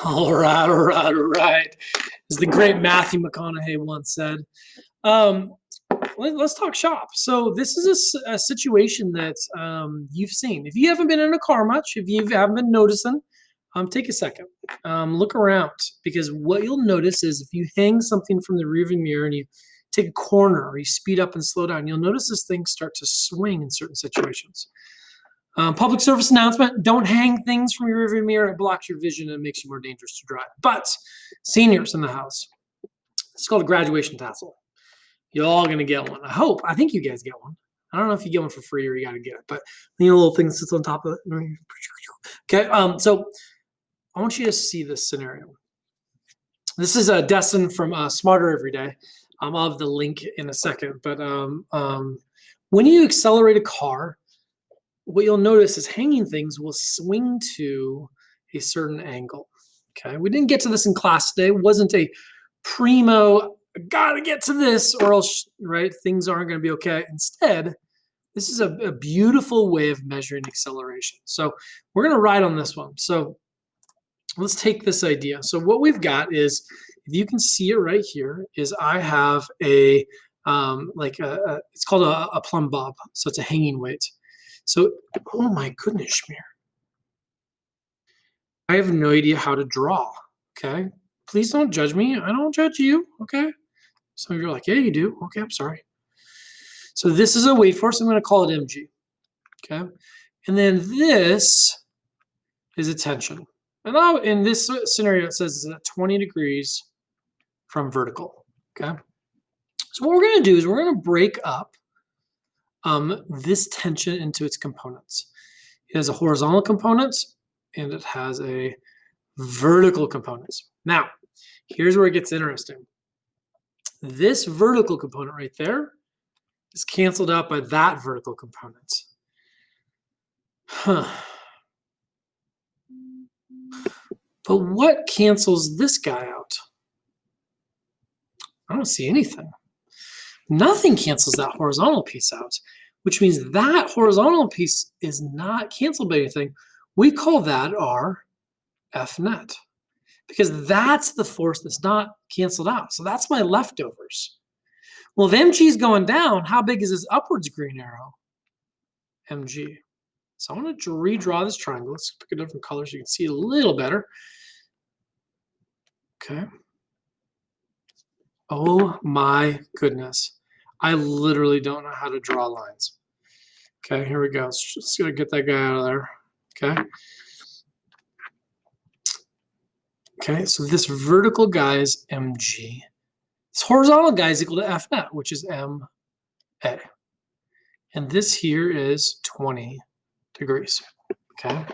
All right, all right, all right. As the great Matthew McConaughey once said. Um, let's talk shop. So this is a situation that you've seen. If you haven't been in a car much, if you haven't been noticing, take a second. Look around, because what you'll notice is if you hang something from the rearview mirror and you take a corner or you speed up and slow down, you'll notice this thing start to swing in certain situations. Public service announcement: don't hang things from your rearview mirror. It blocks your vision and makes you more dangerous to drive. But seniors in the house, it's called a graduation tassel. You're all going to get one. I think you guys get one. I don't know if you get one for free or you got to get it, but little thing sits on top of it. Okay, so I want you to see this scenario. This is a Destin from Smarter Every Day. I'll have the link in a second, but when you accelerate a car, what you'll notice is hanging things will swing to a certain angle. Okay, we didn't get to this in class today. It wasn't a primo, gotta get to this or else, right, things aren't going to be okay. Instead, this is a beautiful way of measuring acceleration. So we're going to ride on this one. So let's take this idea. So what we've got is, if you can see it right here, is I have a it's called a plumb bob. So it's a hanging weight. So, oh my goodness, Shmear. I have no idea how to draw, okay? Please don't judge me. I don't judge you, okay? Some of you are like, yeah, you do. Okay, I'm sorry. So this is a weight force. I'm going to call it mg, okay? And then this is a tension. And now in this scenario, it says it's at 20 degrees from vertical, okay? So what we're going to do is we're going to break up this tension into its components. It has a horizontal component and it has a vertical component. Now, here's where it gets interesting. This vertical component right there is canceled out by that vertical component. Huh. But what cancels this guy out? I don't see anything. Nothing cancels that horizontal piece out, which means that horizontal piece is not canceled by anything. We call that our F net, because that's the force that's not canceled out. So that's my leftovers. Well, if mg is going down, how big is this upwards green arrow? Mg. So I'm going to redraw this triangle. Let's pick a different color so you can see it a little better. Okay. Oh my goodness. I literally don't know how to draw lines. Okay, here we go. Let's just gonna get that guy out of there. Okay. Okay, so this vertical guy is mg. This horizontal guy is equal to F net, which is ma. And this here is 20 degrees. Okay.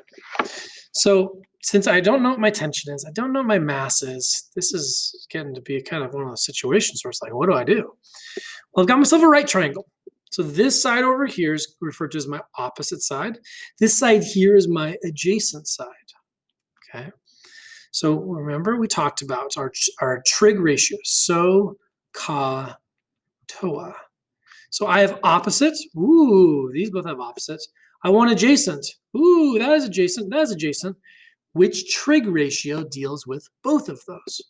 So since I don't know what my tension is, I don't know what my mass is, this is getting to be kind of one of those situations where it's like, what do I do? Well, I've got myself a right triangle. So this side over here is referred to as my opposite side. This side here is my adjacent side. Okay. So remember we talked about our trig ratio, so, ka, toa. So I have opposite. Ooh, these both have opposites. I want adjacent. Ooh, that is adjacent. That is adjacent. Which trig ratio deals with both of those?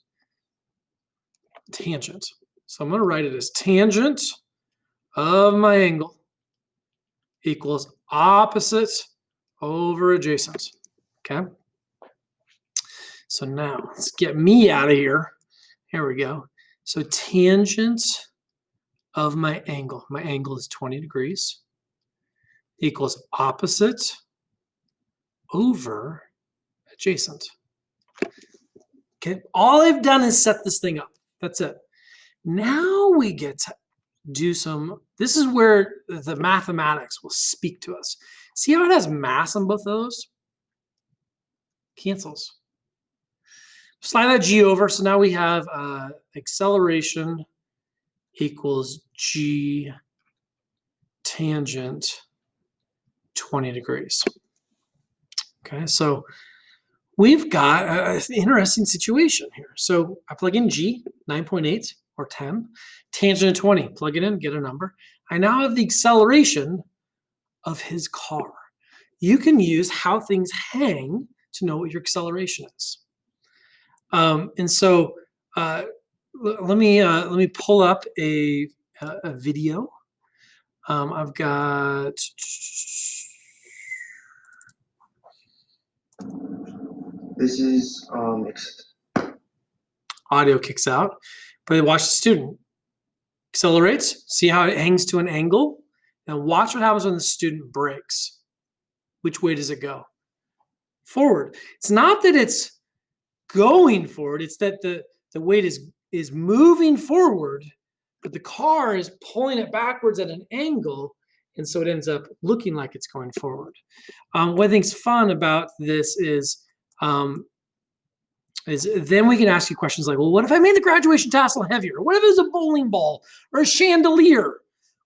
Tangent. So I'm going to write it as tangent of my angle equals opposite over adjacent. Okay. So now let's get me out of here. Here we go. So tangent of my angle is 20 degrees, equals opposite over adjacent. Okay, all I've done is set this thing up. That's it. Now we get to do some, this is where the mathematics will speak to us. See how it has mass on both of those? Cancels. Slide that g over, so now we have acceleration equals g tangent 20 degrees. Okay, so we've got an interesting situation here. So I plug in g, 9.8 or 10, tangent of 20, plug it in, get a number. I now have the acceleration of his car. You can use how things hang to know what your acceleration is. And so let me pull up a video. I've got this is audio kicks out, but watch the student accelerates. See how it hangs to an angle, and watch what happens when the student brakes. Which way does it go? Forward. It's not that it's going forward, it's that the weight is moving forward, but the car is pulling it backwards at an angle, and so it ends up looking like it's going forward. What I think's fun about this is then we can ask you questions like, well, what if I made the graduation tassel heavier? What if it was a bowling ball or a chandelier?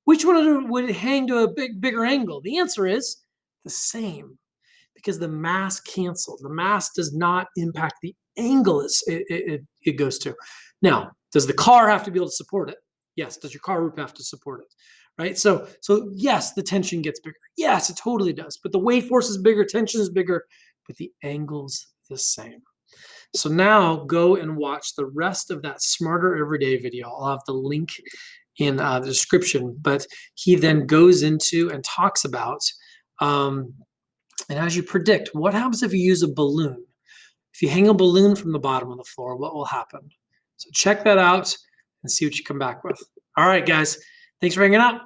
Which one would it hang to a bigger angle? The answer is the same, because the mass canceled. The mass does not impact the angle it goes to. Now, does the car have to be able to support it? Yes. Does your car roof have to support it? Right? So yes, the tension gets bigger. Yes, it totally does. But the weight force is bigger, tension is bigger, but the angle's the same. So now go and watch the rest of that Smarter Everyday video. I'll have the link in the description, but he then goes into and talks about, and as you predict, what happens if you use a balloon? If you hang a balloon from the bottom of the floor, what will happen? So check that out and see what you come back with. All right, guys, thanks for hanging out.